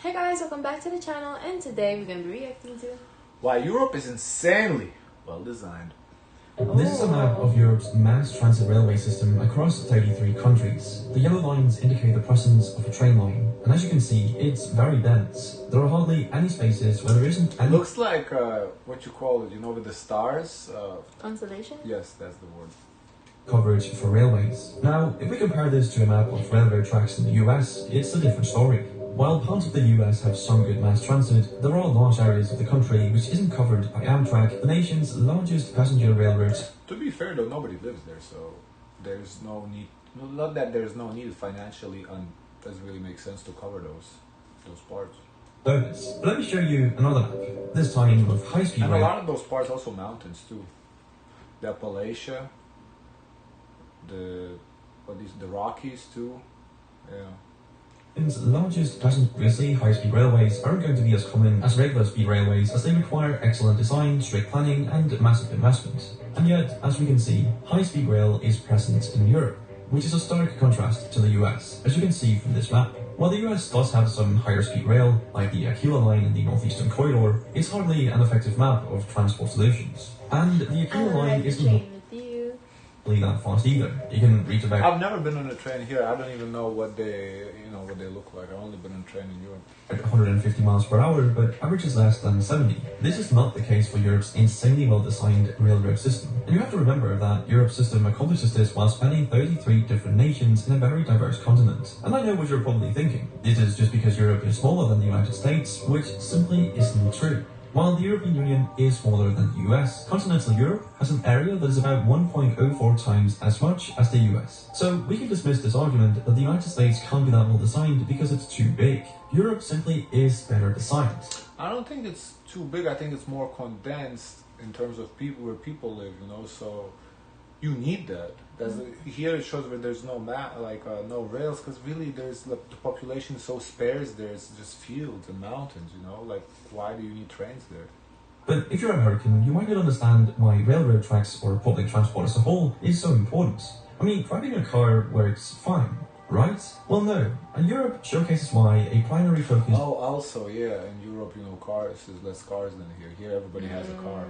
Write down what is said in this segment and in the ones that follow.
Hey guys, welcome back to the channel, and today we're going to be reacting to why Europe is insanely well designed. This is a map of Europe's mass transit railway system across 33 countries. The yellow lines indicate the presence of a train line, and as you can see, it's very dense. There are hardly any spaces where there isn't any... Looks like, what you call it, you know, with the stars? constellation? Yes, that's the word. Coverage for railways. Now, if we compare this to a map of railroad tracks in the US, it's a different story. While parts of the US have some good mass transit, there are large areas of the country which isn't covered by Amtrak, the nation's largest passenger railroad. To be fair though, nobody lives there, so there's no need, not that there's no need financially, and doesn't really make sense to cover those parts. But let me show you another map, this time of high-speed And rail. a lot of those parts also mountains too. The Appalachia, the Rockies too, yeah. Britain's largest passenger high-speed railways aren't going to be as common as regular speed railways, as they require excellent design, strict planning and massive investment. And yet, as we can see, high-speed rail is present in Europe, which is a stark contrast to the US, as you can see from this map. While the US does have some higher speed rail, like the Aquila line in the Northeastern Corridor, it's hardly an effective map of transport solutions. And the Aquila line isn't that fast either. You can reach about... I've never been on a train here. I don't even know what they look like. I've only been on a train in Europe. 150 miles per hour, but averages less than 70. This is not the case for Europe's insanely well-designed railroad system. And you have to remember that Europe's system accomplishes this while spanning 33 different nations in a very diverse continent. And I know what you're probably thinking. This is just because Europe is smaller than the United States, which simply isn't true. While the European Union is smaller than the US, continental Europe has an area that is about 1.04 times as much as the US. So we can dismiss this argument that the United States can't be that well designed because it's too big. Europe simply is better designed. I don't think it's too big. I think it's more condensed in terms of people, where people live, you know, so you need that. Here it shows where there's no no rails, because really there's the population is so sparse. There's just fields and mountains, you know. Like, why do you need trains there? But if you're American, you might not understand why railroad tracks or public transport as a whole is so important. I mean, driving a car works fine, right? Well, no. And Europe showcases why a primary focus... Oh, also, yeah, in Europe, you know, there's less cars than here. Here everybody has a car.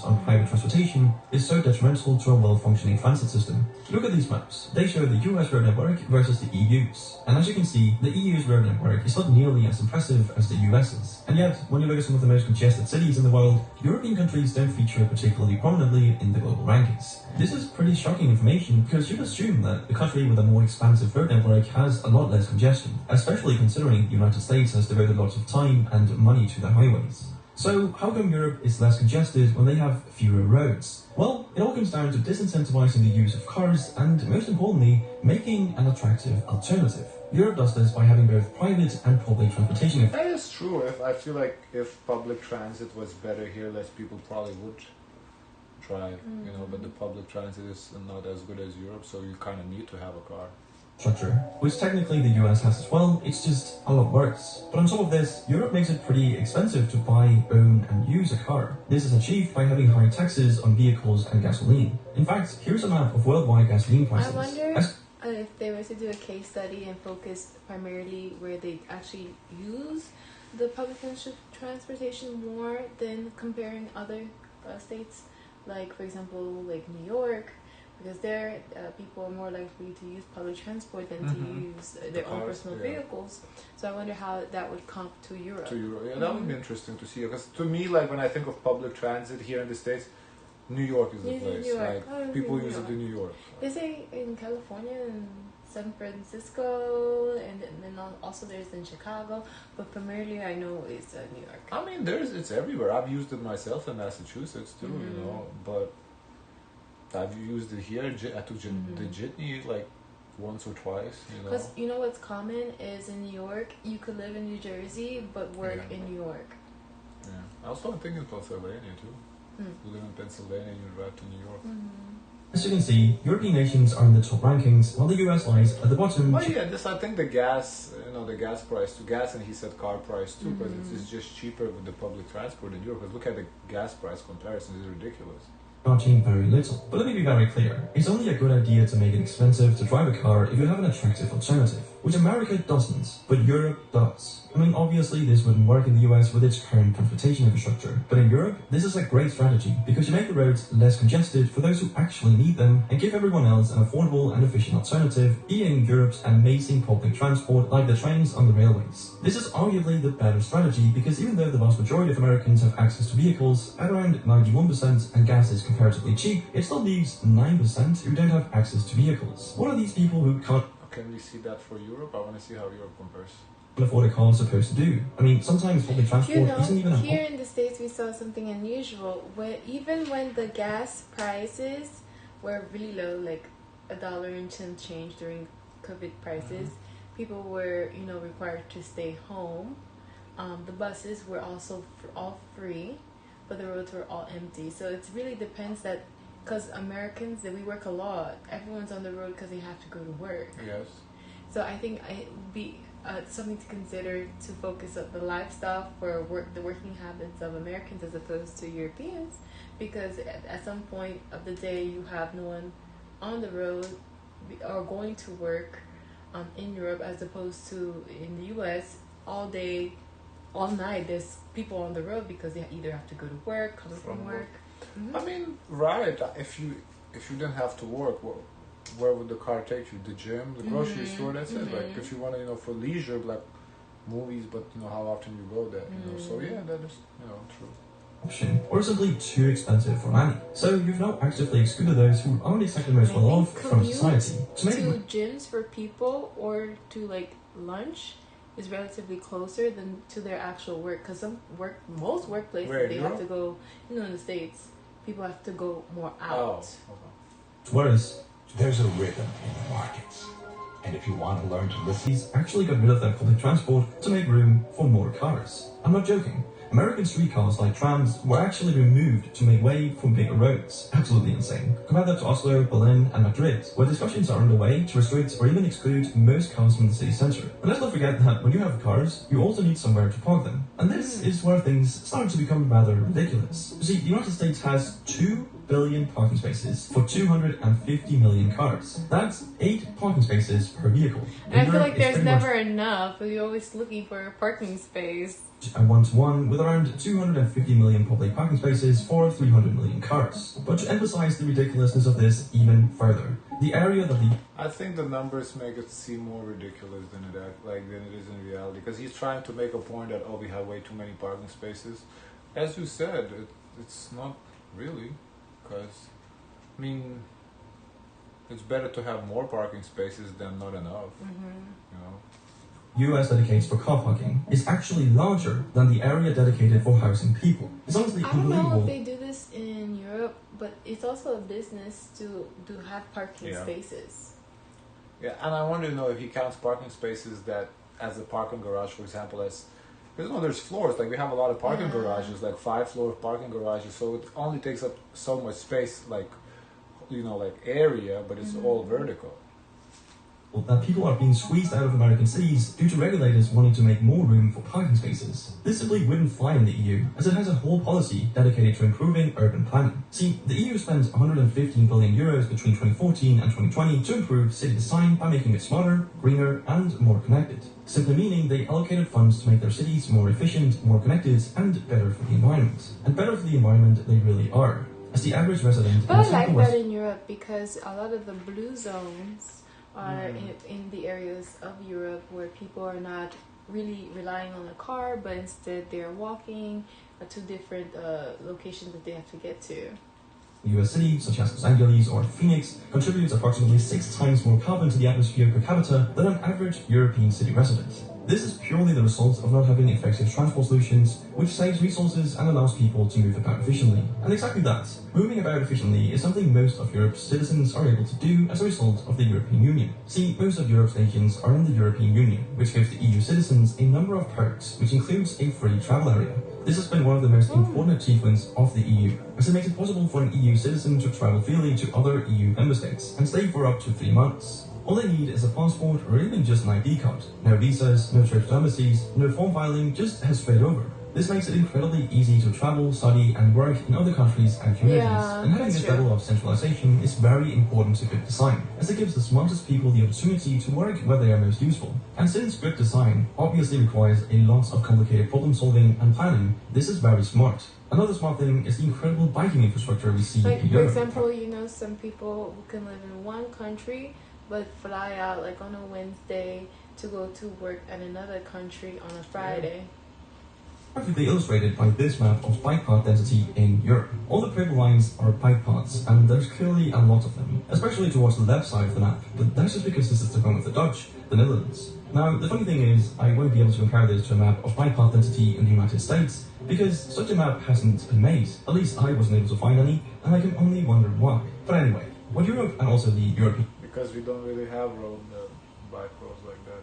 On private transportation is so detrimental to a well-functioning transit system. Look at these maps. They show the US road network versus the EU's. And as you can see, the EU's road network is not nearly as impressive as the US's. And yet, when you look at some of the most congested cities in the world, European countries don't feature particularly prominently in the global rankings. This is pretty shocking information, because you'd assume that a country with a more expansive road network has a lot less congestion, especially considering the United States has devoted lots of time and money to their highways. So, how come Europe is less congested when they have fewer roads? Well, it all comes down to disincentivizing the use of cars and, most importantly, making an attractive alternative. Europe does this by having both private and public transportation. That is true. I feel like if public transit was better here, less people probably would drive, you know, but the public transit is not as good as Europe, so you kind of need to have a car. Structure, which technically the US has as well, it's just a lot worse. But on top of this, Europe makes it pretty expensive to buy, own and use a car. This is achieved by having high taxes on vehicles and gasoline. In fact, here's a map of worldwide gasoline prices. I wonder if they were to do a case study and focus primarily where they actually use the public transportation more than comparing other states, like for example like New York, because there people are more likely to use public transport than to use their own personal vehicles. So I wonder how that would comp to Europe. Yeah, that would be interesting to see, because to me, like, when I think of public transit here in the States, New York is the place. Like, people use it in New York. They say in California and San Francisco, and then also there's in Chicago, but primarily I know it's New York. I mean, it's everywhere. I've used it myself in Massachusetts too, you know, but I've used it here. I took the jitney like once or twice, you know. Because you know what's common is in New York, you could live in New Jersey but work in New York. Yeah, I was also thinking Pennsylvania too. You live in Pennsylvania and you drive to New York. As you can see, European nations are in the top rankings, while the US lies at the bottom. Oh yeah, I think the gas, the gas price too. Gas, and he said car price too, because it's just cheaper with the public transport in Europe. Because look at the gas price comparison; it's ridiculous. Charging very little. But let me be very clear, it's only a good idea to make it expensive to drive a car if you have an attractive alternative. which America doesn't, but Europe does. I mean, obviously this wouldn't work in the US with its current transportation infrastructure, but in Europe, this is a great strategy because you make the roads less congested for those who actually need them and give everyone else an affordable and efficient alternative, being Europe's amazing public transport like the trains on the railways. This is arguably the better strategy because even though the vast majority of Americans have access to vehicles at around 91% and gas is comparatively cheap, it still leaves 9% who don't have access to vehicles. What are these people who can't Can we see that for Europe? I want to see how Europe compares. afford a car is supposed to do? I mean, sometimes public transport isn't even here in the States we saw something unusual where even when the gas prices were really low, like $1 and some change during COVID prices, people were, required to stay home. The buses were also all free, but the roads were all empty. So it really depends that, because Americans, we work a lot. Everyone's on the road because they have to go to work. Yes. So I think it would be something to consider to focus on the lifestyle for the working habits of Americans as opposed to Europeans, because at some point of the day you have no one on the road or going to work in Europe, as opposed to in the US all day, all night. There's people on the road because they either have to go to work, come from work. Mm-hmm. I mean, right? If you didn't have to work, where would the car take you? The gym, the grocery store. That's it. Like if you want to, for leisure, like movies, but how often you go there. So yeah, that is true. Option, or simply too expensive for many. So you've now actively excluded those who aren't exactly most well off from society. To gyms for people or to lunch is relatively closer than to their actual work, because most workplaces they have to go. In the States, people have to go more out. Whereas there's a rhythm in the markets, and if you want to learn to listen, he's actually got rid of their public transport to make room for more cars. I'm not joking. American streetcars like trams were actually removed to make way for bigger roads. Absolutely insane. Compare that to Oslo, Berlin and Madrid, where discussions are underway to restrict or even exclude most cars from the city centre. And let's not forget that when you have cars, you also need somewhere to park them. And this is where things start to become rather ridiculous. You see, the United States has 2 billion parking spaces for 250 million cars. That's 8 parking spaces per vehicle. And I feel like there's never enough, but you're always looking for a parking space. A 1-to-1 with around 250 million public parking spaces for 300 million cars. But to emphasize the ridiculousness of this even further, the area that I think the numbers make it seem more ridiculous than it is in reality, because he's trying to make a point that we have way too many parking spaces. As you said, it's not really, because it's better to have more parking spaces than not enough. US dedicates for car parking is actually larger than the area dedicated for housing people. It's honestly unbelievable. I don't know if they do this in Europe, but it's also a business to have parking spaces. Yeah, and I want to know if he counts parking spaces that as a parking garage, for example, there's floors. Like we have a lot of parking garages, like 5-floor parking garages, so it only takes up so much space, like area, but it's all vertical. That people are being squeezed out of American cities due to regulators wanting to make more room for parking spaces. This simply wouldn't fly in the EU, as it has a whole policy dedicated to improving urban planning. See, the EU spent 115 billion euros between 2014 and 2020 to improve city design by making it smarter, greener and more connected. Simply meaning they allocated funds to make their cities more efficient, more connected and better for the environment. And better for the environment they really are. As the average resident But I like that in Europe, because a lot of the blue zones are in the areas of Europe where people are not really relying on a car, but instead they're walking to different locations that they have to get to. US cities such as Los Angeles or Phoenix contributes approximately 6 times more carbon to the atmosphere per capita than an average European city resident. This is purely the result of not having effective transport solutions, which saves resources and allows people to move about efficiently. And exactly that, moving about efficiently, is something most of Europe's citizens are able to do as a result of the European Union. See, most of Europe's nations are in the European Union, which gives the EU citizens a number of perks, which includes a free travel area. This has been one of the most important achievements of the EU, as it makes it possible for an EU citizen to travel freely to other EU member states and stay for up to 3 months. All they need is a passport or even just an ID card. No visas, no trips to embassies, no form filing, just head straight over. This makes it incredibly easy to travel, study, and work in other countries and communities. Yeah, And having that's this true. level of centralization is very important to good design, as it gives the smartest people the opportunity to work where they are most useful. And since good design obviously requires a lot of complicated problem solving and planning, this is very smart. Another smart thing is the incredible biking infrastructure we see Like in for Europe. example, you know, some people who can live in one country but fly out like on a Wednesday to go to work at another country on a Friday. Perfectly illustrated by this map of bike path density in Europe. All the purple lines are bike paths, and there's clearly a lot of them, especially towards the left side of the map, but that's just because this is the home of the Dutch, the Netherlands. Now, the funny thing is, I won't be able to compare this to a map of bike path density in the United States, because such a map hasn't been made. At least I wasn't able to find any, and I can only wonder why. But anyway, what Europe and also the European Because we don't really have bike roads like that.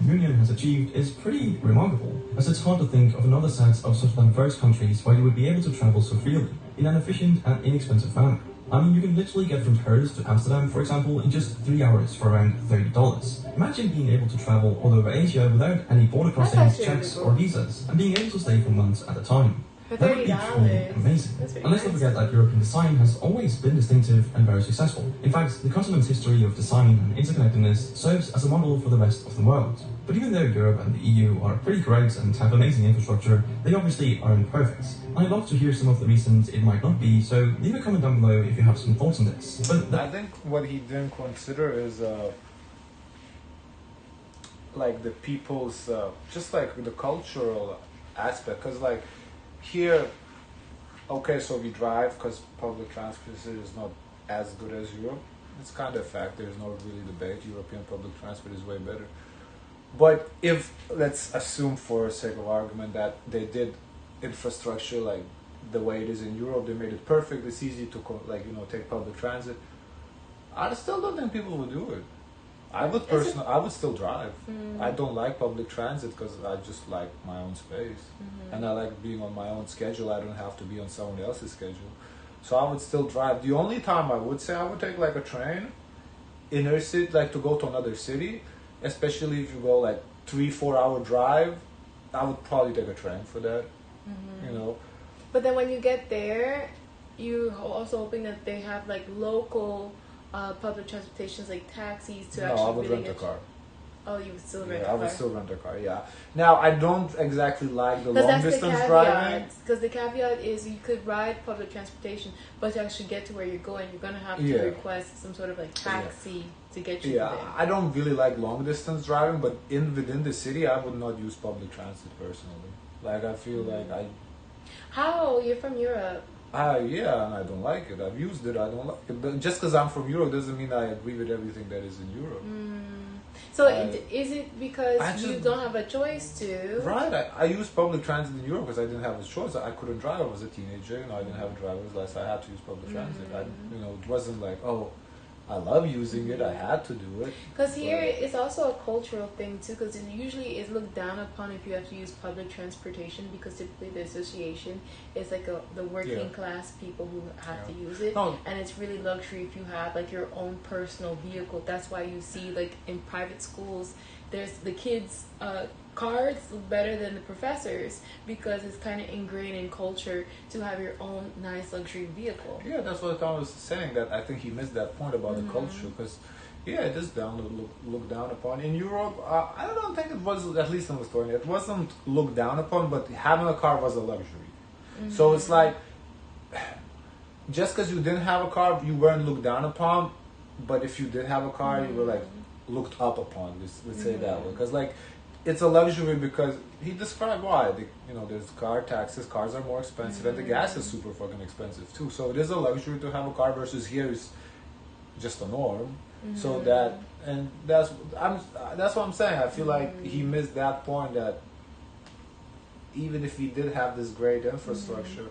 Union has achieved is pretty remarkable, as it's hard to think of another set of such diverse countries where you would be able to travel so freely, in an efficient and inexpensive manner. I mean, you can literally get from Paris to Amsterdam, for example, in just 3 hours for around $30. Imagine being able to travel all over Asia without any border crossings, actually checks, really or cool. visas, and being able to stay for months at a time. For That would be truly $30. amazing. That's pretty And let's not nice. forget that European design has always been distinctive and very successful. In fact, the continent's history of design and interconnectedness serves as a model for the rest of the world. But even though Europe and the EU are pretty great and have amazing infrastructure, they obviously aren't perfect. And I'd love to hear some of the reasons it might not be, so leave a comment down below if you have some thoughts on this. But I think what he didn't consider is like the people's just like the cultural aspect, because like here, okay, so we drive because public transportation is not as good as Europe. It's kind of a fact. There's no really debate. European public transport is way better. But if let's assume for sake of argument that they did infrastructure like the way it is in Europe, they made it perfect. It's easy to take public transit. I still don't think people would do it. I would still drive. I don't like public transit because I just like my own space, and I like being on my own schedule. I don't have to be on someone else's schedule, so I would still drive. The only time I would say I would take like a train, inner city, like to go to another city, especially if you go like 3-4 hour drive. I would probably take a train for that. You know, But then when you get there, you also hoping that they have like local public transportations like taxis to no, actually I would really rent a get car. Oh, you would still rent Yeah, a I car. would still rent a car. Yeah. Now I don't exactly like the Because long that's the distance driving. caveat. Because the caveat is you could ride public transportation, but to actually get to where you're going, you're gonna have to Yeah. request some sort of like taxi to get you Yeah, there. I don't really like long distance driving, but within the city, I would not use public transit personally. Like I feel like How? You're from Europe. yeah, and I don't like it. I've used it. I don't like it. But just because I'm from Europe doesn't mean I agree with everything that is in Europe. So I- is it because I you just- don't have a choice to? Right. I used public transit in Europe because I didn't have a choice. I couldn't drive. I was a teenager. I didn't have a driver's license. I had to use public transit. It wasn't like, oh, I love using it. I had to do it. Because here it's also a cultural thing too. Because it usually is looked down upon if you have to use public transportation, because typically the association is like the working Yeah. class people who have to use it, No. and it's really luxury if you have like your own personal vehicle. That's why you see like in private schools, there's the kids' cars look better than the professors, because it's kind of ingrained in culture to have your own nice luxury vehicle. Yeah, that's what I was saying. That I think he missed that point about the culture, because it is looked down upon in Europe. I don't think it was, at least in Lithuania, it wasn't looked down upon, but having a car was a luxury. So it's like just because you didn't have a car, you weren't looked down upon. But if you did have a car, you were like looked up upon. Let's say that way, because like it's a luxury because he described why. There's car taxes, cars are more expensive, and the gas is super fucking expensive too. So it is a luxury to have a car versus here is just a norm. So that's what I'm saying. I feel like he missed that point, that even if we did have this great infrastructure,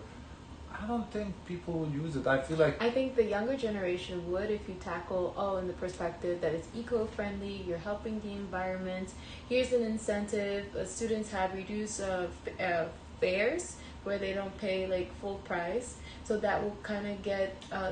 I don't think people would use it. I feel like I think the younger generation would, if you tackle in the perspective that it's eco-friendly, you're helping the environment. Here's an incentive: students have reduced fares where they don't pay like full price. So that will kind of get I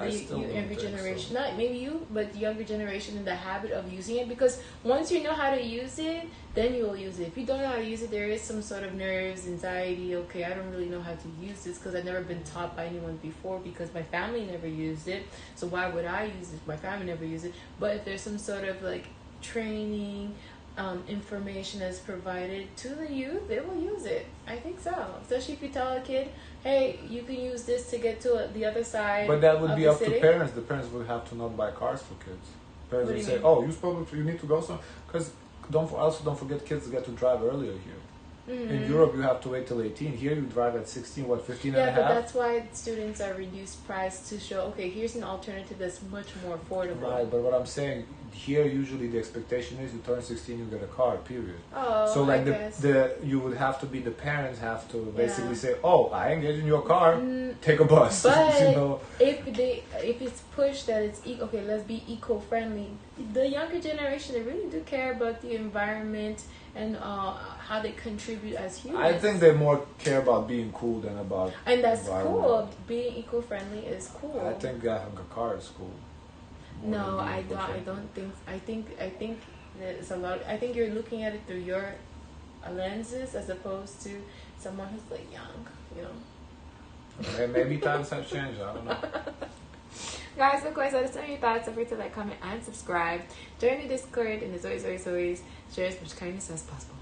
the still don't younger think generation, so. not maybe you, but the younger generation in the habit of using it. Because once you know how to use it, then you will use it. If you don't know how to use it, there is some sort of nerves, anxiety. Okay, I don't really know how to use this because I've never been taught by anyone before because my family never used it. So why would I use it? My family never used it. But if there's some sort of like training, information that's provided to the youth, they will use it. I think so. Especially if you tell a kid, hey, you can use this to get to the other side. But that would of be the up city. to parents. The parents would have to not buy cars for kids. Parents What do would you say, mean? "Oh, you need to go somewhere." Because don't forget, kids get to drive earlier here. In Europe, you have to wait till 18. Here, you drive at 16, 15 and a Yeah, but half? that's why students are reduced price to show, okay, here's an alternative that's much more affordable. Right, but what I'm saying, here usually the expectation is you turn 16, you get a car, period. Oh, So like I guess. you would have to be, the parents have to basically Yeah. say, "Oh, I engage in your car, take a bus." But You know? if it's pushed that it's okay, let's be eco-friendly. The younger generation, they really do care about the environment and how they contribute as humans. I think they more care about being cool than about and that's environment. cool. Being eco-friendly is cool. I think having a car is cool. more No, than being I don't. I eco-friendly. don't think. I think there's a lot. I think you're looking at it through your lenses as opposed to someone who's like young. You know. Maybe times have changed. I don't know. Guys, of course, let us know your thoughts. Don't forget to like, comment, and subscribe. Join the Discord, and as always, share as much kindness as possible.